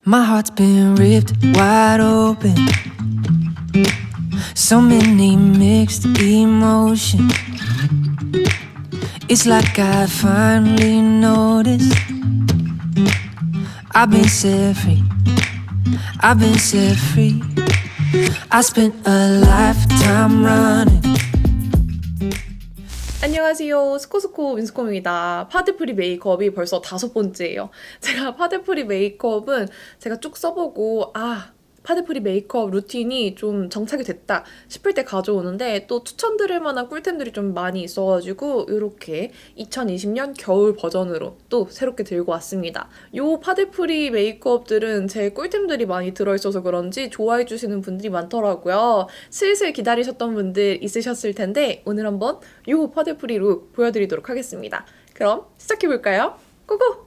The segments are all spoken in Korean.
My heart's been ripped wide open. So many mixed emotions. It's like I finally noticed I've been set free. I've been set free. I spent a lifetime running. 안녕하세요. 스코스코 민스콤입니다. 파데프리 메이크업이 벌써 5번째예요. 제가 파데프리 메이크업은 제가 쭉 써보고 파데프리 메이크업 루틴이 좀 정착이 됐다 싶을 때 가져오는데 또 추천드릴 만한 꿀템들이 좀 많이 있어가지고 이렇게 2020년 겨울 버전으로 또 새롭게 들고 왔습니다. 요 파데프리 메이크업들은 제 꿀템들이 많이 들어있어서 그런지 좋아해주시는 분들이 많더라고요. 슬슬 기다리셨던 분들 있으셨을 텐데 오늘 한번 요 파데프리 룩 보여드리도록 하겠습니다. 그럼 시작해볼까요? 고고!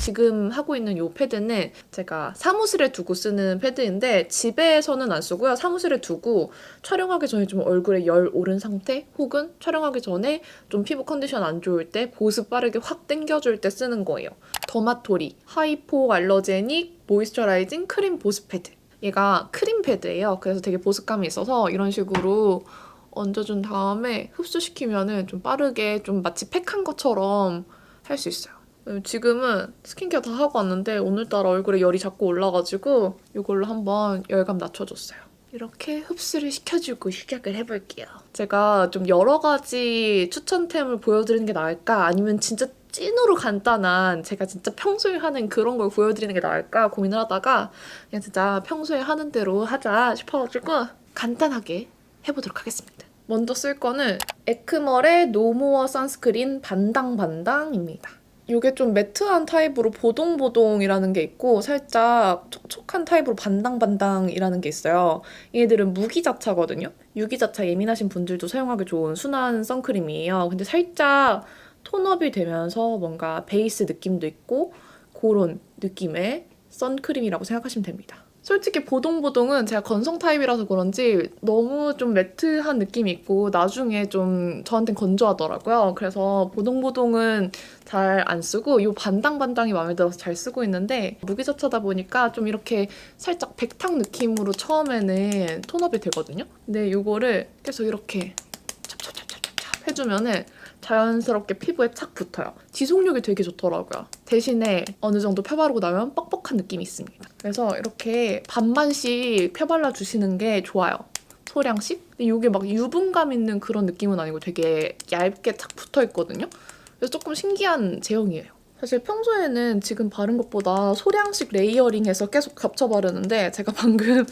지금 하고 있는 이 패드는 제가 사무실에 두고 쓰는 패드인데 집에서는 안 쓰고요. 사무실에 두고 촬영하기 전에 좀 얼굴에 열 오른 상태 혹은 촬영하기 전에 좀 피부 컨디션 안 좋을 때 보습 빠르게 확 당겨줄 때 쓰는 거예요. 더마토리 하이포 알러제닉 모이스처라이징 크림 보습 패드. 얘가 크림 패드예요. 그래서 되게 보습감이 있어서 이런 식으로 얹어준 다음에 흡수시키면은 좀 빠르게 좀 마치 팩한 것처럼 할 수 있어요. 지금은 스킨케어 다 하고 왔는데 오늘따라 얼굴에 열이 자꾸 올라가지고 이걸로 한번 열감 낮춰줬어요. 이렇게 흡수를 시켜주고 시작을 해볼게요. 제가 좀 여러 가지 추천템을 보여드리는 게 나을까 아니면 진짜 찐으로 간단한 제가 진짜 평소에 하는 그런 걸 보여드리는 게 나을까 고민을 하다가 그냥 진짜 평소에 하는 대로 하자 싶어가지고 간단하게 해보도록 하겠습니다. 먼저 쓸 거는 에크멀의 노모어 선스크린 반당반당입니다. 이게 좀 매트한 타입으로 보동보동이라는 게 있고 살짝 촉촉한 타입으로 반당반당이라는 게 있어요. 얘들은 무기자차거든요. 유기자차 예민하신 분들도 사용하기 좋은 순한 선크림이에요. 근데 살짝 톤업이 되면서 뭔가 베이스 느낌도 있고 그런 느낌의 선크림이라고 생각하시면 됩니다. 솔직히 보동보동은 제가 건성 타입이라서 그런지 너무 좀 매트한 느낌이 있고 나중에 좀 저한텐 건조하더라고요. 그래서 보동보동은 잘 안 쓰고 이 반당반당이 마음에 들어서 잘 쓰고 있는데 무기자차다 보니까 좀 이렇게 살짝 백탕 느낌으로 처음에는 톤업이 되거든요. 근데 이거를 계속 이렇게 찹찹찹찹찹 해주면은 자연스럽게 피부에 착 붙어요. 지속력이 되게 좋더라고요. 대신에 어느 정도 펴바르고 나면 뻑뻑한 느낌이 있습니다. 그래서 이렇게 반반씩 펴발라주시는 게 좋아요. 소량씩? 근데 이게 막 유분감 있는 그런 느낌은 아니고 되게 얇게 착 붙어있거든요. 그래서 조금 신기한 제형이에요. 사실 평소에는 지금 바른 것보다 소량씩 레이어링해서 계속 겹쳐 바르는데 제가 방금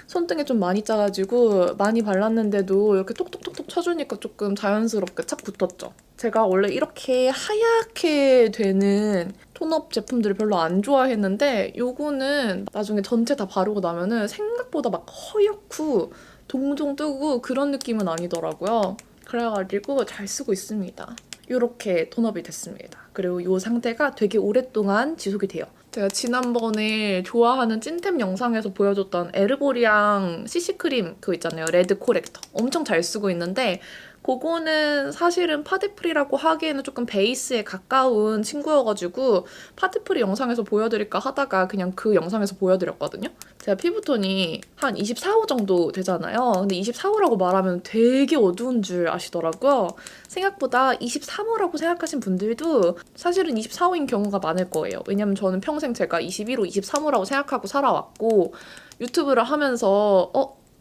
손등에 좀 많이 짜가지고 많이 발랐는데도 이렇게 톡톡톡톡 쳐주니까 조금 자연스럽게 착 붙었죠. 제가 원래 이렇게 하얗게 되는 톤업 제품들을 별로 안 좋아했는데 요거는 나중에 전체 다 바르고 나면은 생각보다 막 허옇고 동동 뜨고 그런 느낌은 아니더라고요. 그래가지고 잘 쓰고 있습니다. 이렇게 톤업이 됐습니다. 그리고 이 상태가 되게 오랫동안 지속이 돼요. 제가 지난번에 좋아하는 찐템 영상에서 보여줬던 에르보리앙 CC크림 그거 있잖아요. 레드 코렉터. 엄청 잘 쓰고 있는데 그거는 사실은 파데프리라고 하기에는 조금 베이스에 가까운 친구여가지고 파데프리 영상에서 보여드릴까 하다가 그냥 그 영상에서 보여드렸거든요. 제가 피부톤이 한 24호 정도 되잖아요. 근데 24호라고 말하면 되게 어두운 줄 아시더라고요. 생각보다 23호라고 생각하신 분들도 사실은 24호인 경우가 많을 거예요. 왜냐면 저는 평생 제가 21호, 23호라고 생각하고 살아왔고 유튜브를 하면서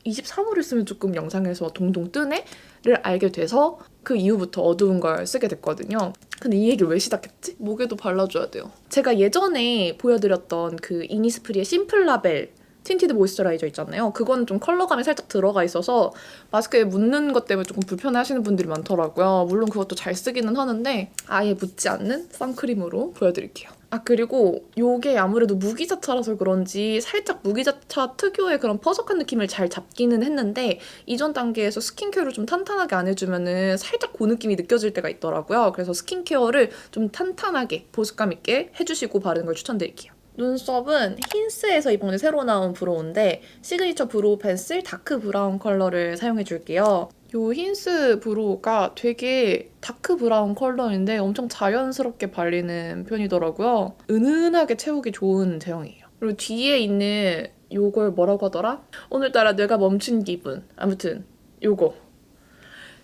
23호를 쓰면 조금 영상에서 동동 뜨네? 를 알게 돼서 그 이후부터 어두운 걸 쓰게 됐거든요. 근데 이 얘기를 왜 시작했지? 목에도 발라줘야 돼요. 제가 예전에 보여드렸던 그 이니스프리의 심플라벨 틴티드 모이스처라이저 있잖아요. 그건 좀 컬러감이 살짝 들어가 있어서 마스크에 묻는 것 때문에 조금 불편해하시는 분들이 많더라고요. 물론 그것도 잘 쓰기는 하는데 아예 묻지 않는 선크림으로 보여드릴게요. 그리고 요게 아무래도 무기자차라서 그런지 살짝 무기자차 특유의 그런 퍼석한 느낌을 잘 잡기는 했는데 이전 단계에서 스킨케어를 좀 탄탄하게 안 해주면은 살짝 그 느낌이 느껴질 때가 있더라고요. 그래서 스킨케어를 좀 탄탄하게 보습감 있게 해주시고 바르는 걸 추천드릴게요. 눈썹은 힌스에서 이번에 새로 나온 브로우인데 시그니처 브로우 펜슬 다크 브라운 컬러를 사용해줄게요. 요 힌스 브로우가 되게 다크 브라운 컬러인데 엄청 자연스럽게 발리는 편이더라고요. 은은하게 채우기 좋은 제형이에요. 그리고 뒤에 있는 요걸 뭐라고 하더라? 오늘따라 뇌가 멈춘 기분. 아무튼 요거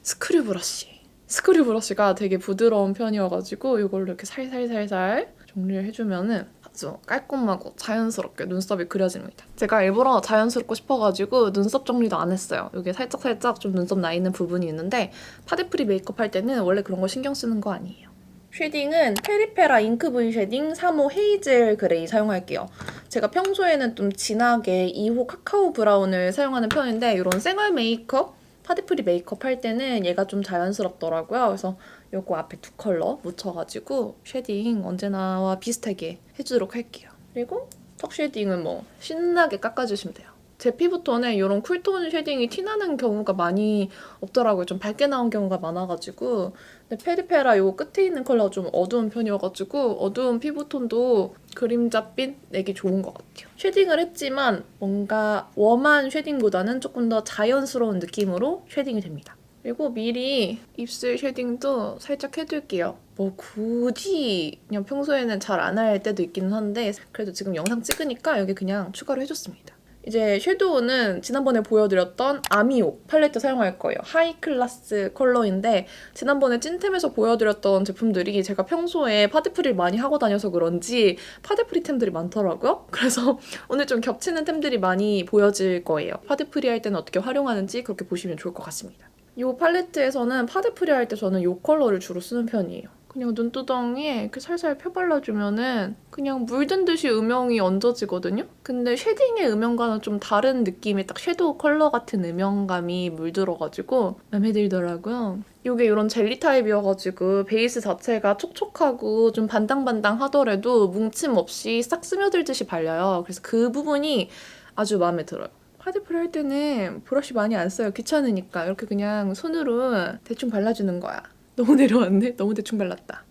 스크류 브러쉬. 스크류 브러쉬가 되게 부드러운 편이어가지고 이걸로 이렇게 살살살살 정리를 해주면은 아주 깔끔하고 자연스럽게 눈썹이 그려집니다. 제가 일부러 자연스럽고 싶어가지고 눈썹 정리도 안 했어요. 여기 살짝살짝 좀 눈썹 나 있는 부분이 있는데 파데프리 메이크업 할 때는 원래 그런 거 신경 쓰는 거 아니에요. 쉐딩은 페리페라 잉크 V 쉐딩 3호 헤이즐 그레이 사용할게요. 제가 평소에는 좀 진하게 2호 카카오 브라운을 사용하는 편인데 이런 생얼 메이크업, 파데프리 메이크업 할 때는 얘가 좀 자연스럽더라고요. 그래서 요거 앞에 두 컬러 묻혀가지고 쉐딩 언제나와 비슷하게 해주도록 할게요. 그리고 턱 쉐딩은 뭐 신나게 깎아주시면 돼요. 제 피부톤에 이런 쿨톤 쉐딩이 티나는 경우가 많이 없더라고요. 좀 밝게 나온 경우가 많아가지고. 근데 페리페라 요 끝에 있는 컬러가 좀 어두운 편이어가지고 어두운 피부톤도 그림자빛 내기 좋은 것 같아요. 쉐딩을 했지만 뭔가 웜한 쉐딩보다는 조금 더 자연스러운 느낌으로 쉐딩이 됩니다. 그리고 미리 입술 쉐딩도 살짝 해둘게요. 뭐 굳이 그냥 평소에는 잘 안 할 때도 있기는 한데 그래도 지금 영상 찍으니까 여기 그냥 추가로 해줬습니다. 이제 섀도우는 지난번에 보여드렸던 아미오 팔레트 사용할 거예요. 하이 클래스 컬러인데 지난번에 찐템에서 보여드렸던 제품들이 제가 평소에 파데프리를 많이 하고 다녀서 그런지 파데프리 템들이 많더라고요. 그래서 오늘 좀 겹치는 템들이 많이 보여질 거예요. 파데프리 할 때는 어떻게 활용하는지 그렇게 보시면 좋을 것 같습니다. 이 팔레트에서는 파데프리 할 때 저는 이 컬러를 주로 쓰는 편이에요. 그냥 눈두덩이에 이렇게 살살 펴발라주면은 그냥 물든 듯이 음영이 얹어지거든요? 근데 쉐딩의 음영과는 좀 다른 느낌의 딱 섀도우 컬러 같은 음영감이 물들어가지고 마음에 들더라고요. 이게 이런 젤리 타입이어가지고 베이스 자체가 촉촉하고 좀 반당반당 하더라도 뭉침 없이 싹 스며들듯이 발려요. 그래서 그 부분이 아주 마음에 들어요. 파데프리 할 때는 브러쉬 많이 안 써요. 귀찮으니까 이렇게 그냥 손으로 대충 발라주는 거야. 너무 내려왔네? 너무 대충 발랐다.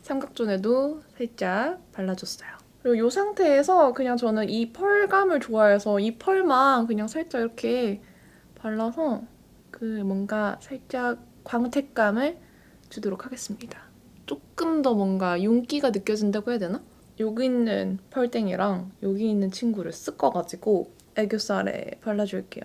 삼각존에도 살짝 발라줬어요. 그리고 이 상태에서 그냥 저는 이 펄감을 좋아해서 이 펄만 그냥 살짝 이렇게 발라서 그 뭔가 살짝 광택감을 주도록 하겠습니다. 조금 더 뭔가 윤기가 느껴진다고 해야 되나? 여기 있는 펄땡이랑 여기 있는 친구를 섞어가지고 애교살에 발라줄게요.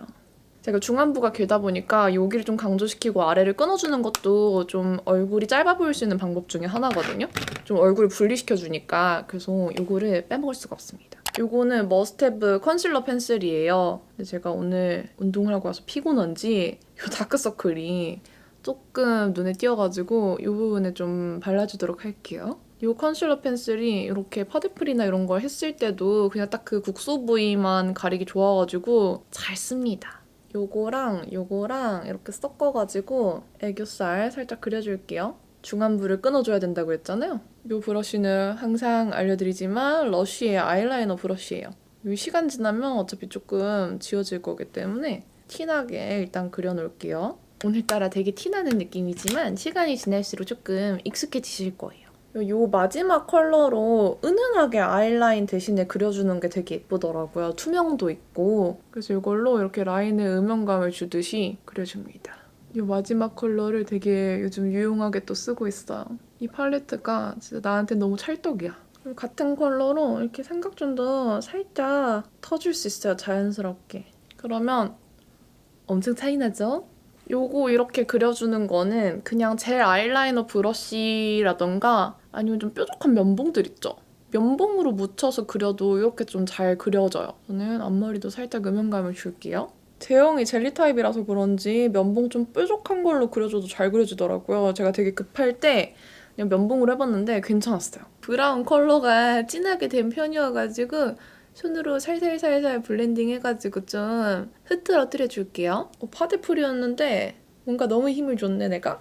제가 중안부가 길다 보니까 여기를 좀 강조시키고 아래를 끊어주는 것도 좀 얼굴이 짧아 보일 수 있는 방법 중에 하나거든요. 좀 얼굴을 분리시켜주니까 그래서 이거를 빼먹을 수가 없습니다. 이거는 머스테브 컨실러 펜슬이에요. 근데 제가 오늘 운동을 하고 와서 피곤한지 이 다크서클이 조금 눈에 띄어가지고 이 부분에 좀 발라주도록 할게요. 이 컨실러 펜슬이 이렇게 파데프리나 이런 걸 했을 때도 그냥 딱 그 국소 부위만 가리기 좋아가지고 잘 씁니다. 요거랑 요거랑 이렇게 섞어가지고 애교살 살짝 그려줄게요. 중안부를 끊어줘야 된다고 했잖아요. 이 브러쉬는 항상 알려드리지만 러쉬의 아이라이너 브러쉬예요. 이 시간 지나면 어차피 조금 지워질 거기 때문에 티나게 일단 그려놓을게요. 오늘따라 되게 티나는 느낌이지만 시간이 지날수록 조금 익숙해지실 거예요. 요 마지막 컬러로 은은하게 아이라인 대신에 그려주는 게 되게 예쁘더라고요. 투명도 있고. 그래서 이걸로 이렇게 라인에 음영감을 주듯이 그려줍니다. 이 마지막 컬러를 되게 요즘 유용하게 또 쓰고 있어요. 이 팔레트가 진짜 나한테 너무 찰떡이야. 그리고 같은 컬러로 이렇게 삼각존도 살짝 터줄 수 있어요. 자연스럽게. 그러면 엄청 차이 나죠? 요거 이렇게 그려주는 거는 그냥 젤 아이라이너 브러쉬라던가 아니면 좀 뾰족한 면봉들 있죠? 면봉으로 묻혀서 그려도 이렇게 좀 잘 그려져요. 저는 앞머리도 살짝 음영감을 줄게요. 제형이 젤리 타입이라서 그런지 면봉 좀 뾰족한 걸로 그려줘도 잘 그려지더라고요. 제가 되게 급할 때 그냥 면봉으로 해봤는데 괜찮았어요. 브라운 컬러가 진하게 된 편이어가지고 손으로 살살살살 블렌딩 해가지고 좀 흐트러뜨려 줄게요. 파데프리였는데 뭔가 너무 힘을 줬네 내가.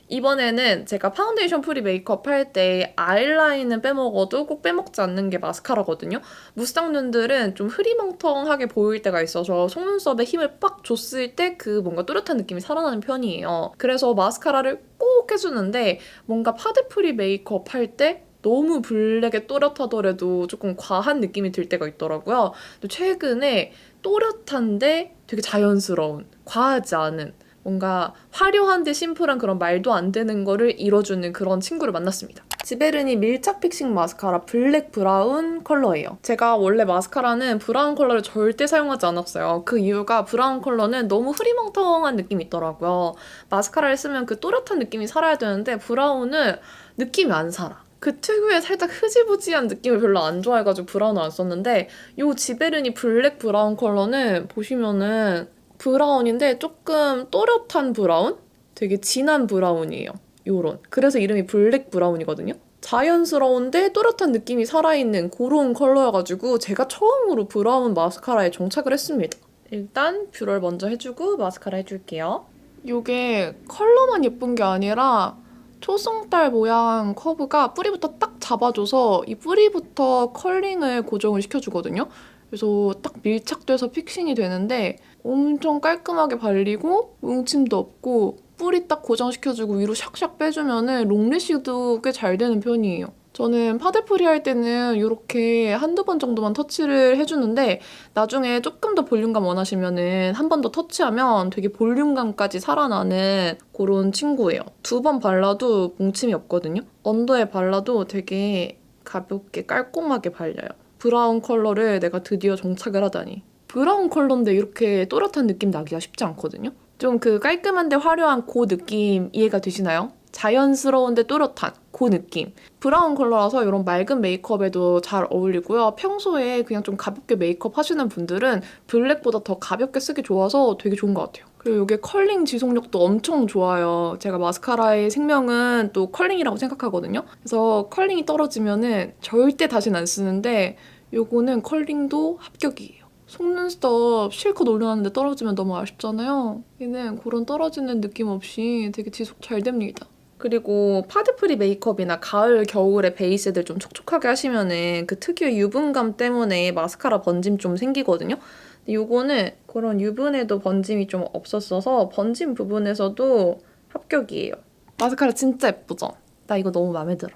이번에는 제가 파운데이션 프리 메이크업 할 때 아이라인은 빼먹어도 꼭 빼먹지 않는 게 마스카라거든요. 무쌍눈들은 좀 흐리멍텅하게 보일 때가 있어서 속눈썹에 힘을 빡 줬을 때 그 뭔가 또렷한 느낌이 살아나는 편이에요. 그래서 마스카라를 꼭 해주는데 뭔가 파데프리 메이크업 할 때 너무 블랙에 또렷하더라도 조금 과한 느낌이 들 때가 있더라고요. 근데 최근에 또렷한데 되게 자연스러운, 과하지 않은 뭔가 화려한데 심플한 그런 말도 안 되는 거를 이뤄주는 그런 친구를 만났습니다. 지베르니 밀착 픽싱 마스카라 블랙 브라운 컬러예요. 제가 원래 마스카라는 브라운 컬러를 절대 사용하지 않았어요. 그 이유가 브라운 컬러는 너무 흐리멍텅한 느낌이 있더라고요. 마스카라를 쓰면 그 또렷한 느낌이 살아야 되는데 브라운은 느낌이 안 살아. 그 특유의 살짝 흐지부지한 느낌을 별로 안 좋아해가지고 브라운을 안 썼는데 이 지베르니 블랙 브라운 컬러는 보시면은 브라운인데 조금 또렷한 브라운? 되게 진한 브라운이에요. 요런. 그래서 이름이 블랙 브라운이거든요. 자연스러운데 또렷한 느낌이 살아있는 그런 컬러여가지고 제가 처음으로 브라운 마스카라에 정착을 했습니다. 일단 뷰러를 먼저 해주고 마스카라 해줄게요. 이게 컬러만 예쁜 게 아니라 초승달 모양 커브가 뿌리부터 딱 잡아줘서 이 뿌리부터 컬링을 고정을 시켜주거든요. 그래서 딱 밀착돼서 픽싱이 되는데 엄청 깔끔하게 발리고 뭉침도 없고 뿌리 딱 고정시켜주고 위로 샥샥 빼주면은 롱래쉬도 꽤 잘 되는 편이에요. 저는 파데프리 할 때는 이렇게 한두 번 정도만 터치를 해주는데 나중에 조금 더 볼륨감 원하시면은 한 번 더 터치하면 되게 볼륨감까지 살아나는 그런 친구예요. 두 번 발라도 뭉침이 없거든요. 언더에 발라도 되게 가볍게 깔끔하게 발려요. 브라운 컬러를 내가 드디어 정착을 하다니. 브라운 컬러인데 이렇게 또렷한 느낌 나기가 쉽지 않거든요. 좀 그 깔끔한데 화려한 그 느낌 이해가 되시나요? 자연스러운데 또렷한 그 느낌. 브라운 컬러라서 이런 맑은 메이크업에도 잘 어울리고요. 평소에 그냥 좀 가볍게 메이크업 하시는 분들은 블랙보다 더 가볍게 쓰기 좋아서 되게 좋은 것 같아요. 그리고 이게 컬링 지속력도 엄청 좋아요. 제가 마스카라의 생명은 또 컬링이라고 생각하거든요. 그래서 컬링이 떨어지면은 절대 다시는 안 쓰는데 요거는 컬링도 합격이에요. 속눈썹 실컷 올려놨는데 떨어지면 너무 아쉽잖아요. 얘는 그런 떨어지는 느낌 없이 되게 지속 잘 됩니다. 그리고 파데프리 메이크업이나 가을, 겨울에 베이스들 좀 촉촉하게 하시면은 그 특유의 유분감 때문에 마스카라 번짐 좀 생기거든요. 근데 요거는 그런 유분에도 번짐이 좀 없었어서 번짐 부분에서도 합격이에요. 마스카라 진짜 예쁘죠? 나 이거 너무 마음에 들어.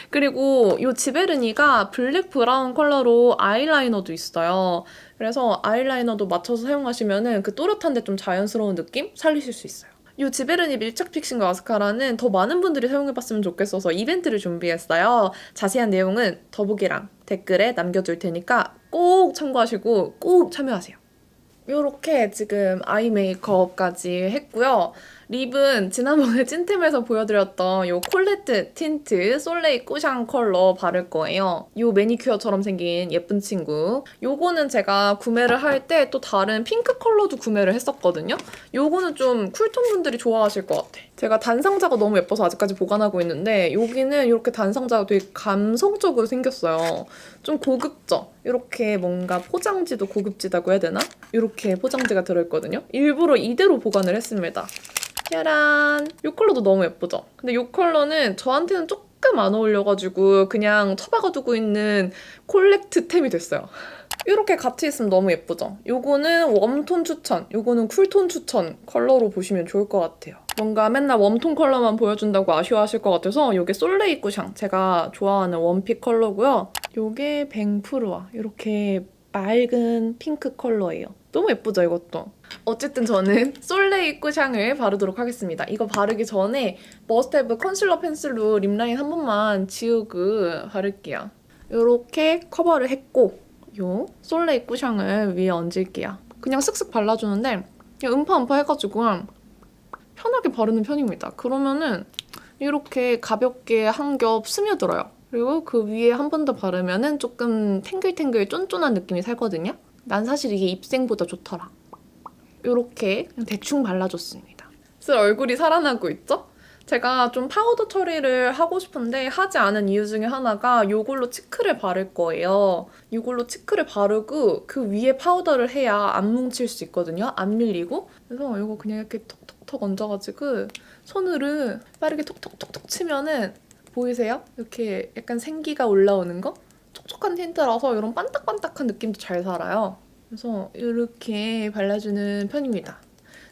그리고 이 지베르니가 블랙 브라운 컬러로 아이라이너도 있어요. 그래서 아이라이너도 맞춰서 사용하시면은 그 또렷한데 좀 자연스러운 느낌 살리실 수 있어요. 이 지베르니 밀착 픽싱 마스카라는 더 많은 분들이 사용해봤으면 좋겠어서 이벤트를 준비했어요. 자세한 내용은 더보기랑 댓글에 남겨둘 테니까 꼭 참고하시고 꼭 참여하세요. 이렇게 지금 아이 메이크업까지 했고요. 립은 지난번에 찐템에서 보여드렸던 이 콜레트 틴트 솔레이 꾸샹 컬러 바를 거예요. 이 매니큐어처럼 생긴 예쁜 친구. 요거는 제가 구매를 할 때 또 다른 핑크 컬러도 구매를 했었거든요. 요거는 좀 쿨톤 분들이 좋아하실 것 같아. 제가 단상자가 너무 예뻐서 아직까지 보관하고 있는데 여기는 이렇게 단상자가 되게 감성적으로 생겼어요. 좀 고급져. 이렇게 뭔가 포장지도 고급지다고 해야 되나? 이렇게 포장지가 들어있거든요. 일부러 이대로 보관을 했습니다. 짜란! 이 컬러도 너무 예쁘죠? 근데 이 컬러는 저한테는 조금 안 어울려가지고 그냥 처박아두고 있는 콜렉트템이 됐어요. 이렇게 같이 있으면 너무 예쁘죠? 요거는 웜톤 추천, 요거는 쿨톤 추천 컬러로 보시면 좋을 것 같아요. 뭔가 맨날 웜톤 컬러만 보여준다고 아쉬워하실 것 같아서 요게 솔레이 꾸샹, 제가 좋아하는 원픽 컬러고요. 요게 뱅푸르와 이렇게 맑은 핑크 컬러예요. 너무 예쁘죠, 이것도? 어쨌든 저는 솔레이 꾸샹을 바르도록 하겠습니다. 이거 바르기 전에 머스트헤브 컨실러 펜슬로 립라인 한 번만 지우고 바를게요. 이렇게 커버를 했고 요 솔레이 꾸샹을 위에 얹을게요. 그냥 쓱쓱 발라주는데 그냥 음파음파 해가지고 편하게 바르는 편입니다. 그러면은 이렇게 가볍게 한 겹 스며들어요. 그리고 그 위에 한 번 더 바르면은 조금 탱글탱글 쫀쫀한 느낌이 살거든요. 난 사실 이게 입생보다 좋더라. 이렇게 그냥 대충 발라줬습니다. 슬 얼굴이 살아나고 있죠? 제가 좀 파우더 처리를 하고 싶은데 하지 않은 이유 중에 하나가 이걸로 치크를 바를 거예요. 이걸로 치크를 바르고 그 위에 파우더를 해야 안 뭉칠 수 있거든요. 안 밀리고. 그래서 이거 그냥 이렇게 톡톡톡 얹어가지고 손으로 빠르게 톡톡톡톡 치면은 보이세요? 이렇게 약간 생기가 올라오는 거? 촉촉한 틴트라서 이런 반딱반딱한 느낌도 잘 살아요. 그래서 이렇게 발라주는 편입니다.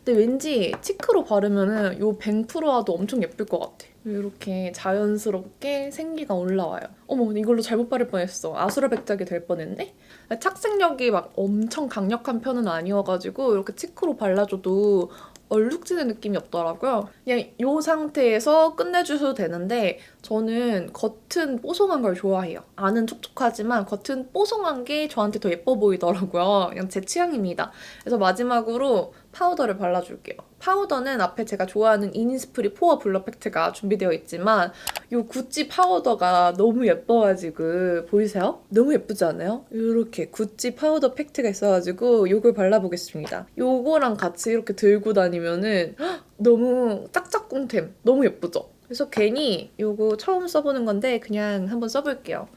근데 왠지 치크로 바르면은 이 뱅프루아도 엄청 예쁠 것 같아. 이렇게 자연스럽게 생기가 올라와요. 어머, 이걸로 잘못 바를 뻔했어. 아수라백작이 될 뻔했네? 착색력이 막 엄청 강력한 편은 아니어가지고 이렇게 치크로 발라줘도 얼룩지는 느낌이 없더라고요. 그냥 이 상태에서 끝내주셔도 되는데 저는 겉은 뽀송한 걸 좋아해요. 안은 촉촉하지만 겉은 뽀송한 게 저한테 더 예뻐 보이더라고요. 그냥 제 취향입니다. 그래서 마지막으로 파우더를 발라줄게요. 파우더는 앞에 제가 좋아하는 이니스프리 포어 블러 팩트가 준비되어 있지만 이 구찌 파우더가 너무 예뻐가지고 보이세요? 너무 예쁘지 않아요? 이렇게 구찌 파우더 팩트가 있어가지고 이걸 발라보겠습니다. 이거랑 같이 이렇게 들고 다니면은 너무 짝짝꿍템 너무 예쁘죠? 그래서 괜히 이거 처음 써보는 건데 그냥 한번 써볼게요.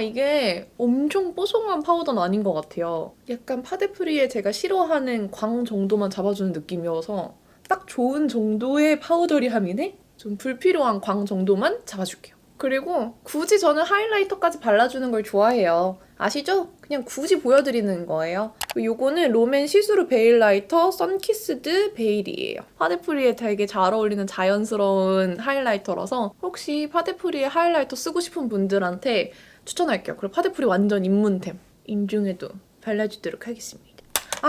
이게 엄청 뽀송한 파우더는 아닌 것 같아요. 약간 파데프리에 제가 싫어하는 광 정도만 잡아주는 느낌이어서 딱 좋은 정도의 파우더리함이네? 좀 불필요한 광 정도만 잡아줄게요. 그리고 굳이 저는 하이라이터까지 발라주는 걸 좋아해요. 아시죠? 그냥 굳이 보여드리는 거예요. 요거는 롬앤 시스루 베일 라이터 선키스드 베일이에요. 파데프리에 되게 잘 어울리는 자연스러운 하이라이터라서 혹시 파데프리에 하이라이터 쓰고 싶은 분들한테 추천할게요. 그리고 파데프리 완전 입문템 인중에도 발라주도록 하겠습니다.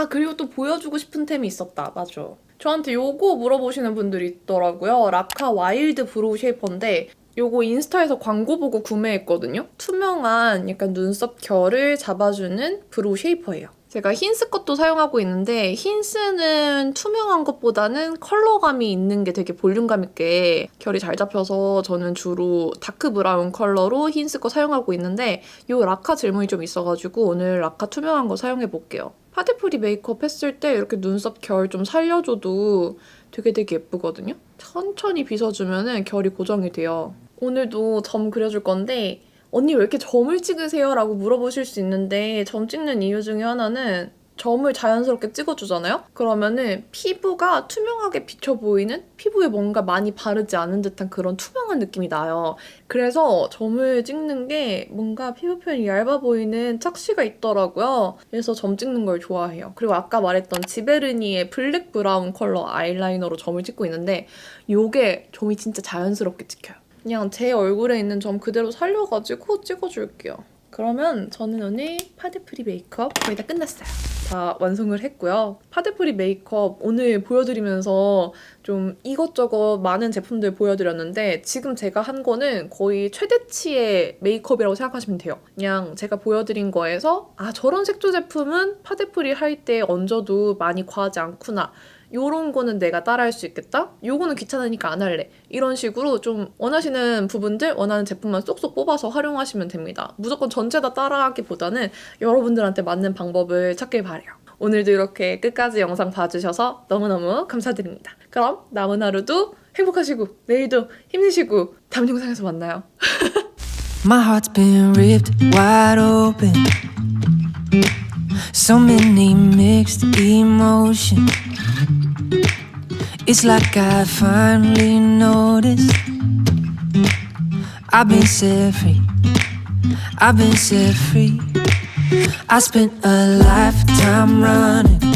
그리고 또 보여주고 싶은 템이 있었다. 맞아. 저한테 요거 물어보시는 분들이 있더라고요. 라카 와일드 브로우 쉐이퍼인데 요거 인스타에서 광고 보고 구매했거든요. 투명한 약간 눈썹 결을 잡아주는 브로우 쉐이퍼예요. 제가 힌스 것도 사용하고 있는데 힌스는 투명한 것보다는 컬러감이 있는 게 되게 볼륨감 있게 결이 잘 잡혀서 저는 주로 다크 브라운 컬러로 힌스 거 사용하고 있는데 요 라카 질문이 좀 있어가지고 오늘 라카 투명한 거 사용해볼게요. 파데프리 메이크업 했을 때 이렇게 눈썹 결 좀 살려줘도 되게 예쁘거든요. 천천히 빗어주면 결이 고정이 돼요. 오늘도 점 그려줄 건데 언니 왜 이렇게 점을 찍으세요? 라고 물어보실 수 있는데 점 찍는 이유 중에 하나는 점을 자연스럽게 찍어주잖아요? 그러면은 피부가 투명하게 비쳐 보이는 피부에 뭔가 많이 바르지 않은 듯한 그런 투명한 느낌이 나요. 그래서 점을 찍는 게 뭔가 피부 표현이 얇아 보이는 착시가 있더라고요. 그래서 점 찍는 걸 좋아해요. 그리고 아까 말했던 지베르니의 블랙 브라운 컬러 아이라이너로 점을 찍고 있는데 이게 점이 진짜 자연스럽게 찍혀요. 그냥 제 얼굴에 있는 점 그대로 살려가지고 찍어줄게요. 그러면 저는 오늘 파데프리 메이크업 거의 다 끝났어요. 다 완성을 했고요. 파데프리 메이크업 오늘 보여드리면서 좀 이것저것 많은 제품들 보여드렸는데 지금 제가 한 거는 거의 최대치의 메이크업이라고 생각하시면 돼요. 그냥 제가 보여드린 거에서 저런 색조 제품은 파데프리 할 때 얹어도 많이 과하지 않구나. 요런 거는 내가 따라할 수 있겠다? 요거는 귀찮으니까 안 할래. 이런 식으로 좀 원하시는 부분들, 원하는 제품만 쏙쏙 뽑아서 활용하시면 됩니다. 무조건 전체 다 따라하기보다는 여러분들한테 맞는 방법을 찾길 바래요. 오늘도 이렇게 끝까지 영상 봐주셔서 너무너무 감사드립니다. 그럼 남은 하루도 행복하시고 내일도 힘내시고 다음 영상에서 만나요. My heart's been ripped wide open. So many mixed emotions. It's like I finally noticed I've been set free. I've been set free. I spent a lifetime running